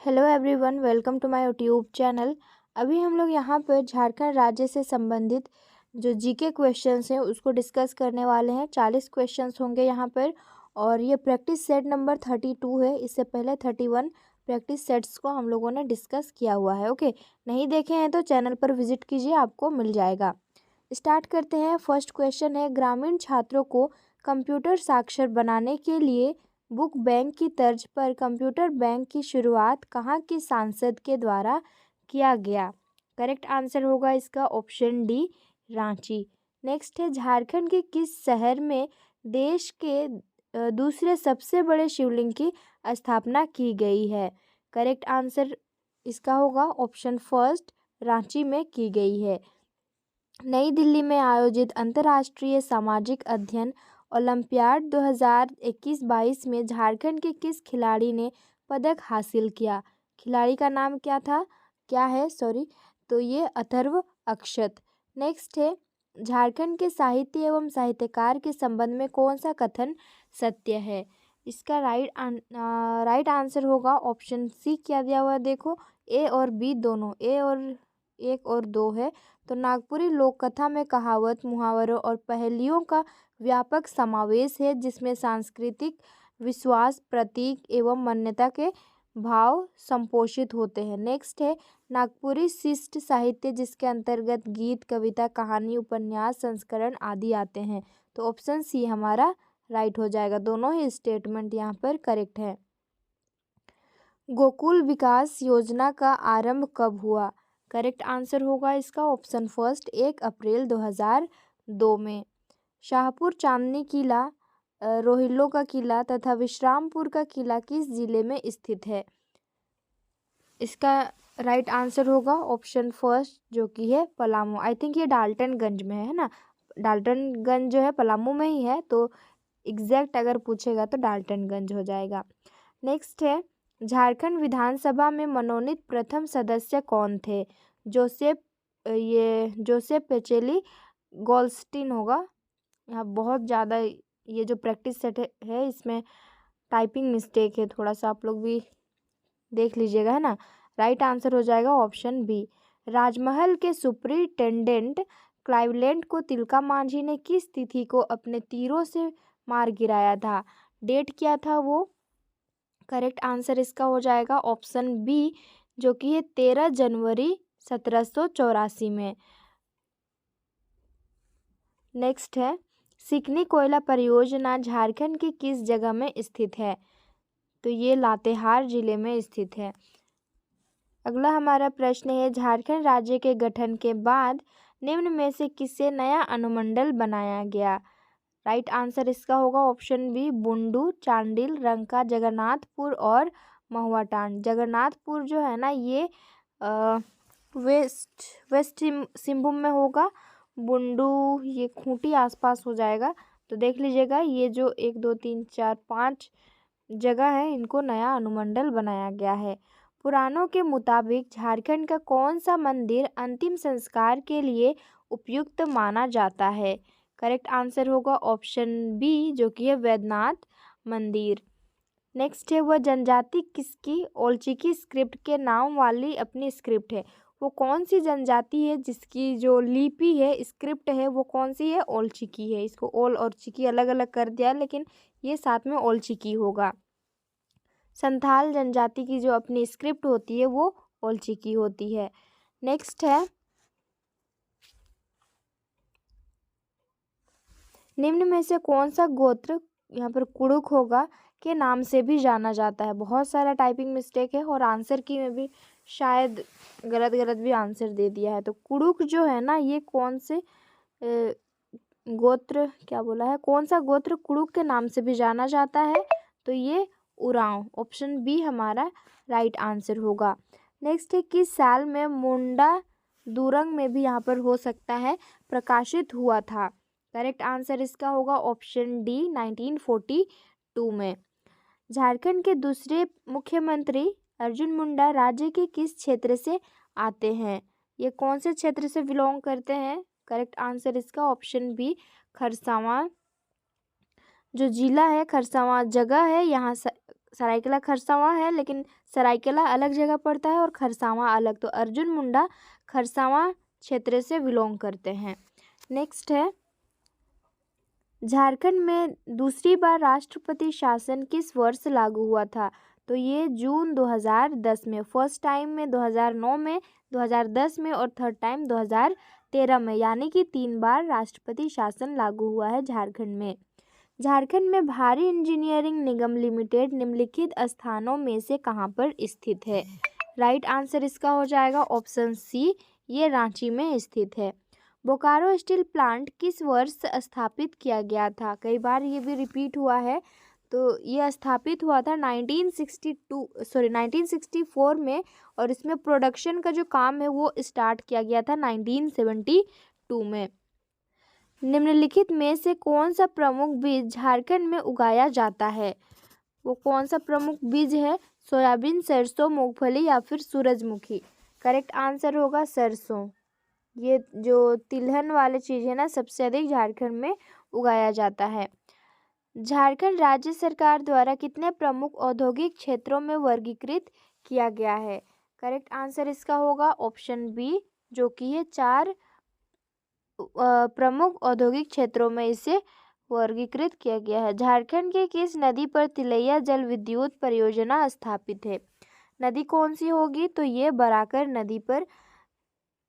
Hello everyone, welcome to my YouTube channel. अभी हम लोग यहाँ पर झारखंड राज्य से संबंधित जो जीके क्वेश्चंस हैं उसको डिस्कस करने वाले हैं। 40 क्वेश्चंस होंगे यहाँ पर और ये प्रैक्टिस सेट नंबर 32 है। इससे पहले 31 प्रैक्टिस सेट्स को हम लोगों ने डिस्कस किया हुआ है। ओके, नहीं देखे हैं तो चैनल पर विजिट कीजिए, आपको मिल जाएगा। स्टार्ट करते हैं। फर्स्ट क्वेश्चन है, ग्रामीण छात्रों को कंप्यूटर साक्षर बनाने के लिए बुक बैंक की तर्ज पर कंप्यूटर बैंक की शुरुआत कहाँ के सांसद के द्वारा किया गया? करेक्ट आंसर होगा इसका ऑप्शन डी, रांची। नेक्स्ट है, झारखंड के किस शहर में देश के दूसरे सबसे बड़े शिवलिंग की स्थापना की गई है? करेक्ट आंसर इसका होगा ऑप्शन फर्स्ट, रांची में की गई है। नई दिल्ली में आयोजित अंतर्राष्ट्रीय सामाजिक अध्ययन ओलंपियाड 2021-22 में झारखंड के किस खिलाड़ी ने पदक हासिल किया? खिलाड़ी का नाम क्या है तो ये अथर्व अक्षत। नेक्स्ट है, झारखंड के साहित्य एवं साहित्यकार के संबंध में कौन सा कथन सत्य है? इसका राइट आंसर होगा ऑप्शन सी। क्या दिया हुआ है देखो, ए और बी दोनों, ए और 1 और 2 है। तो नागपुरी लोक कथा में कहावत, मुहावरों और पहेलियों का व्यापक समावेश है, जिसमें सांस्कृतिक विश्वास, प्रतीक एवं मान्यता के भाव संपोषित होते हैं। नेक्स्ट है, नागपुरी शिष्ट साहित्य जिसके अंतर्गत गीत, कविता, कहानी, उपन्यास, संस्करण आदि आते हैं। तो ऑप्शन सी हमारा राइट हो जाएगा। दोनों ही स्टेटमेंट यहाँ पर करेक्ट है। गोकुल विकास योजना का आरंभ कब हुआ? करेक्ट आंसर होगा इसका ऑप्शन फर्स्ट, 1 अप्रैल 2002 में। शाहपुर चांदनी किला, रोहिल्लो का किला तथा विश्रामपुर का किला किस जिले में स्थित है? इसका राइट आंसर होगा ऑप्शन फर्स्ट, जो कि है पलामू। आई थिंक ये डाल्टनगंज में है ना, डाल्टनगंज जो है पलामू में ही है, तो एग्जैक्ट अगर पूछेगा तो डाल्टनगंज हो जाएगा। नेक्स्ट है, झारखंड विधानसभा में मनोनीत प्रथम सदस्य कौन थे? जोसेफ पेचेली गोल्डस्टीन होगा। यहाँ बहुत ज़्यादा ये जो प्रैक्टिस सेट है इसमें टाइपिंग मिस्टेक है, थोड़ा सा आप लोग भी देख लीजिएगा, है ना। राइट आंसर हो जाएगा ऑप्शन बी। राजमहल के सुपरिटेंडेंट क्लाइवलैंड को तिलका मांझी ने किस तिथि को अपने तीरों से मार गिराया था? डेट क्या था वो? करेक्ट आंसर इसका हो जाएगा ऑप्शन बी, जो कि है 13 जनवरी 1784 में। नेक्स्ट है, सिकनी कोयला परियोजना झारखंड की किस जगह में स्थित है? तो ये लातेहार जिले में स्थित है। अगला हमारा प्रश्न है, झारखंड राज्य के गठन के बाद निम्न में से किसे नया अनुमंडल बनाया गया? राइट आंसर इसका होगा ऑप्शन बी, बुंडू, चांडिल, रंका, जगन्नाथपुर और महुआटांड। जगन्नाथपुर जो है ना ये वेस्ट सिंहभूम में होगा। बुंडू ये खूंटी आसपास हो जाएगा। तो देख लीजिएगा, ये जो 1 2 3 4 5 जगह है, इनको नया अनुमंडल बनाया गया है। पुराणों के मुताबिक झारखंड का कौन सा मंदिर अंतिम संस्कार के लिए उपयुक्त माना जाता है? करेक्ट आंसर होगा ऑप्शन बी, जो कि है वैद्यनाथ मंदिर। नेक्स्ट है, वह जनजाति किसकी ओलचिकी स्क्रिप्ट के नाम वाली अपनी स्क्रिप्ट है? वो कौन सी जनजाति है जिसकी जो लिपि है, स्क्रिप्ट है, वो कौन सी है? ओलचिकी है। इसको ओल और चिकी अलग अलग कर दिया, लेकिन ये साथ में ओलचिकी होगा। संथाल जनजाति की जो अपनी स्क्रिप्ट होती है वो ओलचिकी होती है। नेक्स्ट है, निम्न में से कौन सा गोत्र, यहाँ पर कुड़ुक होगा, के नाम से भी जाना जाता है? बहुत सारा टाइपिंग मिस्टेक है और आंसर की में भी शायद गलत भी आंसर दे दिया है। तो कुड़ुक जो है ना, ये कौन से गोत्र, क्या बोला है, कौन सा गोत्र कुड़ुक के नाम से भी जाना जाता है? तो ये उरांव, ऑप्शन बी हमारा राइट आंसर होगा। नेक्स्ट है, किस साल में मुंडा दुरंग में भी यहाँ पर हो सकता है प्रकाशित हुआ था? करेक्ट आंसर इसका होगा ऑप्शन डी, 1942 में। झारखंड के दूसरे मुख्यमंत्री अर्जुन मुंडा राज्य के किस क्षेत्र से आते हैं? ये कौन से क्षेत्र से बिलोंग करते हैं? करेक्ट आंसर इसका ऑप्शन बी, खरसावां जो जिला है, खरसावां जगह है, यहाँ सरायकेला खरसावां है, लेकिन सरायकेला अलग जगह पड़ता है और खरसावां अलग। तो अर्जुन मुंडा खरसावां क्षेत्र से बिलोंग करते हैं। नेक्स्ट है, झारखंड में दूसरी बार राष्ट्रपति शासन किस वर्ष लागू हुआ था? तो ये जून 2010 में। फर्स्ट टाइम में 2009 में, 2010 में और थर्ड टाइम 2013 में, यानी कि 3 बार राष्ट्रपति शासन लागू हुआ है झारखंड में। झारखंड में भारी इंजीनियरिंग निगम लिमिटेड निम्नलिखित स्थानों में से कहाँ पर स्थित है? राइट आंसर इसका हो जाएगा ऑप्शन सी, ये रांची में स्थित है। बोकारो स्टील प्लांट किस वर्ष स्थापित किया गया था? कई बार ये भी रिपीट हुआ है। तो ये स्थापित हुआ था 1964 में, और इसमें प्रोडक्शन का जो काम है वो स्टार्ट किया गया था 1972 में। निम्नलिखित में से कौन सा प्रमुख बीज झारखंड में उगाया जाता है? वो कौन सा प्रमुख बीज है? सोयाबीन, सरसों, मूंगफली या फिर सूरजमुखी? करेक्ट आंसर होगा सरसों। ये जो तिलहन वाले चीज़ है ना, सबसे अधिक झारखंड में उगाया जाता है। झारखंड राज्य सरकार द्वारा कितने प्रमुख औद्योगिक क्षेत्रों में वर्गीकृत किया गया है? करेक्ट आंसर इसका होगा ऑप्शन बी, जो कि है 4 प्रमुख औद्योगिक क्षेत्रों में इसे वर्गीकृत किया गया है। झारखंड के किस नदी पर तिलैया जल विद्युत परियोजना स्थापित है? नदी कौन सी होगी? तो ये बराकर नदी पर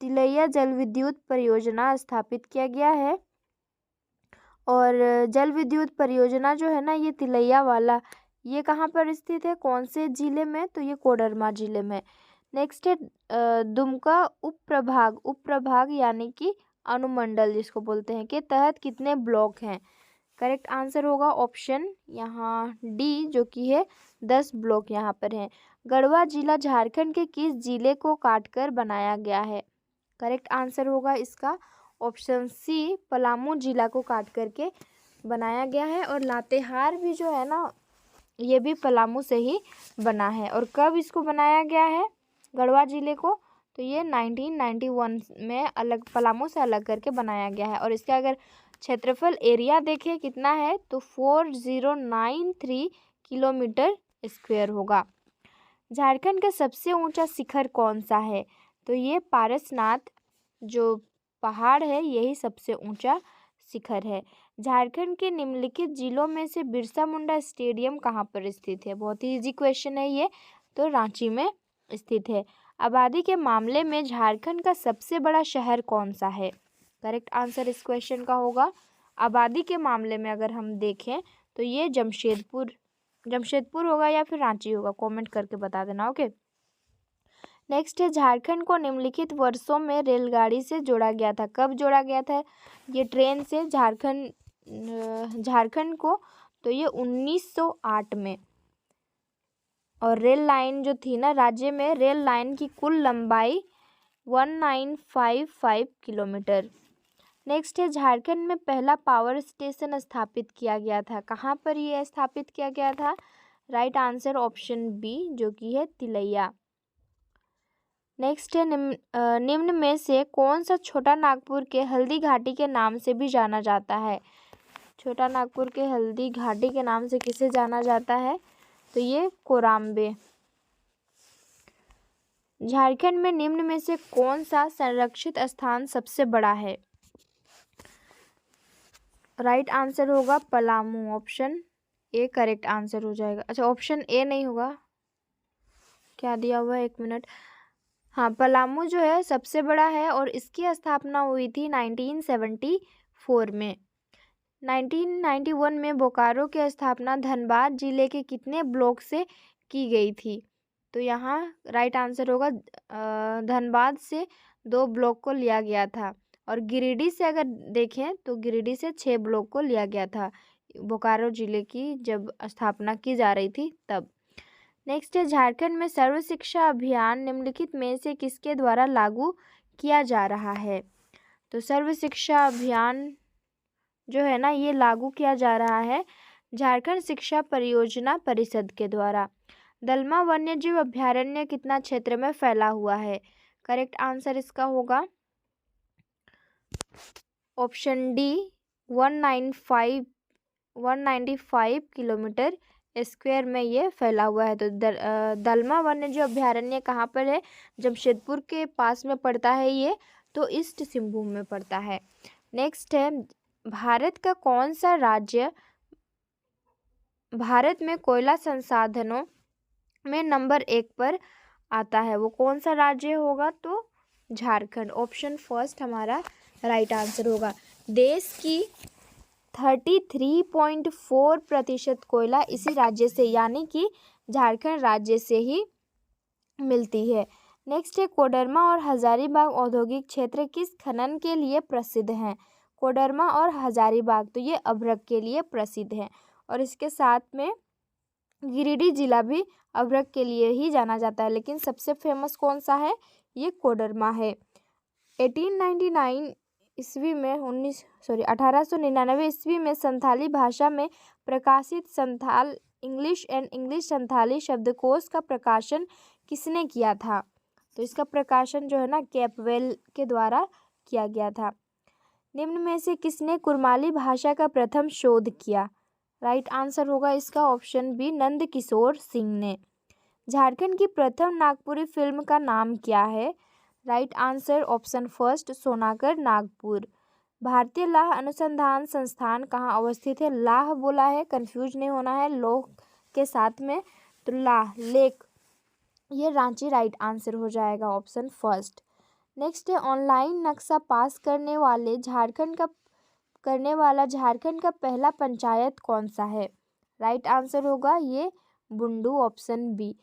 तिलैया जल विद्युत परियोजना स्थापित किया गया है। और जल विद्युत परियोजना जो है ना, ये तिलैया वाला, ये कहाँ पर स्थित है, कौन से जिले में? तो ये कोडरमा जिले में। नेक्स्ट है दुमका उप प्रभाग यानी कि अनुमंडल जिसको बोलते हैं, के तहत कितने ब्लॉक हैं? करेक्ट आंसर होगा ऑप्शन यहाँ डी, जो कि है 10 ब्लॉक यहाँ पर हैं। गढ़वा जिला झारखंड के किस जिले को काटकर बनाया गया है? करेक्ट आंसर होगा इसका ऑप्शन सी, पलामू जिला को काट करके बनाया गया है। और लातेहार भी जो है ना, ये भी पलामू से ही बना है। और कब इसको बनाया गया है गढ़वा जिले को? तो ये 1991 में अलग, पलामू से अलग करके बनाया गया है। और इसका अगर क्षेत्रफल एरिया देखें कितना है, तो 4093 किलोमीटर स्क्वायर होगा। झारखंड का सबसे ऊंचा शिखर कौन सा है? तो ये पारसनाथ जो पहाड़ है, यही सबसे ऊंचा शिखर है। झारखंड के निम्नलिखित जिलों में से बिरसा मुंडा स्टेडियम कहाँ पर स्थित है? बहुत ही इजी क्वेश्चन है ये, तो रांची में स्थित है। आबादी के मामले में झारखंड का सबसे बड़ा शहर कौन सा है? करेक्ट आंसर इस क्वेश्चन का होगा, आबादी के मामले में अगर हम देखें तो ये जमशेदपुर होगा या फिर रांची होगा, कमेंट करके बता देना। ओके, नेक्स्ट है, झारखंड को निम्नलिखित वर्षों में रेलगाड़ी से जोड़ा गया था? कब जोड़ा गया था ये ट्रेन से झारखंड को? तो ये 1908 में। और रेल लाइन जो थी ना, राज्य में रेल लाइन की कुल लंबाई 1955 किलोमीटर। नेक्स्ट है, झारखंड में पहला पावर स्टेशन स्थापित किया गया था? कहाँ पर ये स्थापित किया गया था? राइट आंसर ऑप्शन बी, जो कि है तिलैया। नेक्स्ट है, निम्न में से कौन सा छोटा नागपुर के हल्दी घाटी के नाम से भी जाना जाता है? छोटा नागपुर के हल्दी घाटी के नाम से किसे जाना जाता है? तो ये कोराम्बे। झारखंड में निम्न में से कौन सा संरक्षित स्थान सबसे बड़ा है? राइट आंसर होगा Palamu, option A correct answer हो जाएगा। अच्छा, ऑप्शन ए नहीं होगा, क्या दिया हुआ है, 1 मिनट। हाँ, पलामू जो है सबसे बड़ा है और इसकी स्थापना हुई थी 1974 में। 1991 में बोकारो की स्थापना धनबाद जिले के कितने ब्लॉक से की गई थी? तो यहाँ राइट आंसर होगा धनबाद से 2 ब्लॉक को लिया गया था। और गिरिडीह से अगर देखें तो गिरिडीह से 6 ब्लॉक को लिया गया था बोकारो जिले की जब स्थापना की जा रही थी तब। नेक्स्ट है, झारखंड में सर्व शिक्षा अभियान निम्नलिखित में से किसके द्वारा लागू किया जा रहा है? तो सर्व शिक्षा अभियान जो है ना, ये लागू किया जा रहा है झारखंड शिक्षा परियोजना परिषद के द्वारा। दलमा वन्यजीव अभयारण्य कितना क्षेत्र में फैला हुआ है? करेक्ट आंसर इसका होगा ऑप्शन डी, 195 किलोमीटर स्क्वायर में ये फैला हुआ है। तो दलमा वन्य जो अभ्यारण्य कहाँ पर है? जमशेदपुर के पास में पड़ता है ये, तो ईस्ट सिंहभूम में पड़ता है। नेक्स्ट है, भारत का कौन सा राज्य भारत में कोयला संसाधनों में नंबर 1 पर आता है? वो कौन सा राज्य होगा? तो झारखंड। ऑप्शन फर्स्ट हमारा राइट आंसर होगा। देश की 33.4% कोयला इसी राज्य से यानी कि झारखंड राज्य से ही मिलती है। नेक्स्ट है, कोडरमा और हजारीबाग औद्योगिक क्षेत्र किस खनन के लिए प्रसिद्ध हैं? कोडरमा और हजारीबाग तो ये अभ्रक के लिए प्रसिद्ध हैं, और इसके साथ में गिरिडीह जिला भी अभ्रक के लिए ही जाना जाता है, लेकिन सबसे फेमस कौन सा है? ये कोडरमा है। 1899 ईस्वी में 1899 ईस्वी में संथाली भाषा में प्रकाशित Santhal English and English Santhali शब्दकोश का प्रकाशन किसने किया था? तो इसका प्रकाशन जो है ना, कैपवेल के द्वारा किया गया था। निम्न में से किसने कुरमाली भाषा का प्रथम शोध किया? राइट आंसर होगा इसका ऑप्शन बी, नंद किशोर सिंह ने। झारखंड की प्रथम नागपुरी फिल्म का नाम क्या है? Right answer option first, Sonakar Nagpur. भारतीय लाह अनुसंधान संस्थान कहाँ अवस्थित है? लाह बोला है, कंफ्यूज नहीं होना है लोह के साथ में, तो लाह लेक, ये रांची राइट आंसर हो जाएगा, ऑप्शन फर्स्ट। नेक्स्ट है, ऑनलाइन नक्शा पास करने वाला झारखंड का पहला पंचायत कौन सा है? राइट आंसर होगा ये बुंडू, ऑप्शन बी।